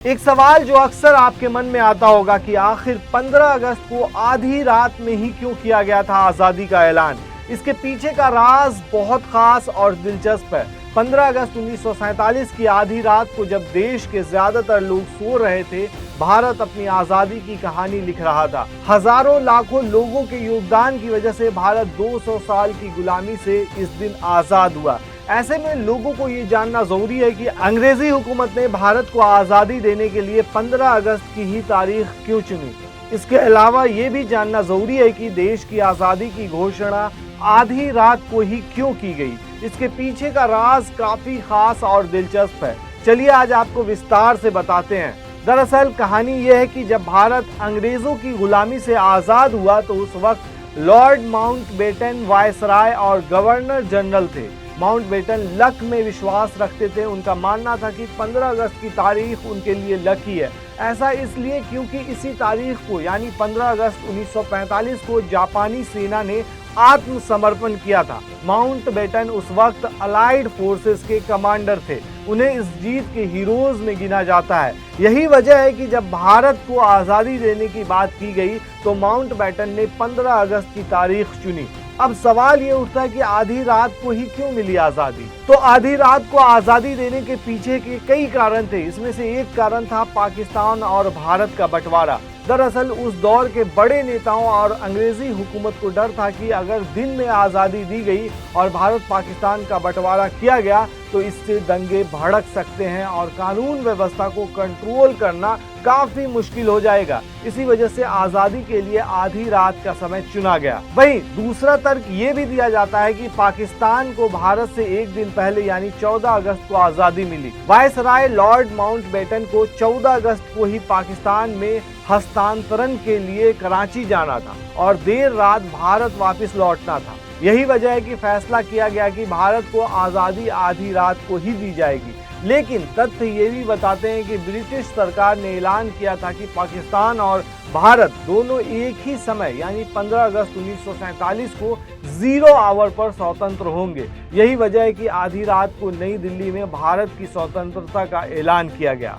एक सवाल जो अक्सर आपके मन में आता होगा कि आखिर 15 अगस्त को आधी रात में ही क्यों किया गया था आज़ादी का ऐलान। इसके पीछे का राज बहुत खास और दिलचस्प है। 15 अगस्त 1947 की आधी रात को जब देश के ज्यादातर लोग सो रहे थे, भारत अपनी आज़ादी की कहानी लिख रहा था। हजारों लाखों लोगों के योगदान की वजह से भारत 200 साल की गुलामी से इस दिन आज़ाद हुआ। ऐसे में लोगों को ये जानना जरूरी है कि अंग्रेजी हुकूमत ने भारत को आज़ादी देने के लिए 15 अगस्त की ही तारीख क्यों चुनी। इसके अलावा ये भी जानना जरूरी है कि देश की आज़ादी की घोषणा आधी रात को ही क्यों की गई। इसके पीछे का राज काफी खास और दिलचस्प है। चलिए आज आपको विस्तार से बताते हैं। दरअसल कहानी यह है कि जब भारत अंग्रेजों की गुलामी से आज़ाद हुआ तो उस वक्त लॉर्ड माउंटबेटन वायसराय और गवर्नर जनरल थे। माउंटबेटन लक में विश्वास रखते थे। उनका मानना था कि 15 अगस्त की तारीख उनके लिए लकी है। ऐसा इसलिए क्योंकि इसी तारीख को यानी 15 अगस्त 1945 को जापानी सेना ने आत्मसमर्पण किया था। माउंटबेटन उस वक्त अलाइड फोर्सेस के कमांडर थे। उन्हें इस जीत के हीरोज में गिना जाता है। यही वजह है कि जब भारत को आज़ादी देने की बात की गई तो माउंटबेटन ने 15 अगस्त की तारीख चुनी। अब सवाल ये उठता है कि आधी रात को ही क्यों मिली आज़ादी। तो आधी रात को आज़ादी देने के पीछे के कई कारण थे। इसमें से एक कारण था पाकिस्तान और भारत का बंटवारा। दरअसल उस दौर के बड़े नेताओं और अंग्रेजी हुकूमत को डर था कि अगर दिन में आज़ादी दी गई और भारत पाकिस्तान का बंटवारा किया गया तो इससे दंगे भड़क सकते हैं और कानून व्यवस्था को कंट्रोल करना काफी मुश्किल हो जाएगा। इसी वजह से आज़ादी के लिए आधी रात का समय चुना गया। वहीं दूसरा तर्क ये भी दिया जाता है कि पाकिस्तान को भारत से एक दिन पहले यानी 14 अगस्त को आज़ादी मिली। वायसराय लॉर्ड माउंटबेटन को 14 अगस्त को ही पाकिस्तान में हस्तांतरण के लिए कराची जाना था और देर रात भारत वापस लौटना था। यही वजह है कि फैसला किया गया कि भारत को आज़ादी आधी रात को ही दी जाएगी। लेकिन तथ्य ये भी बताते हैं कि ब्रिटिश सरकार ने ऐलान किया था कि पाकिस्तान और भारत दोनों एक ही समय यानी 15 अगस्त 1947 को 0 आवर पर स्वतंत्र होंगे। यही वजह है कि आधी रात को नई दिल्ली में भारत की स्वतंत्रता का ऐलान किया गया।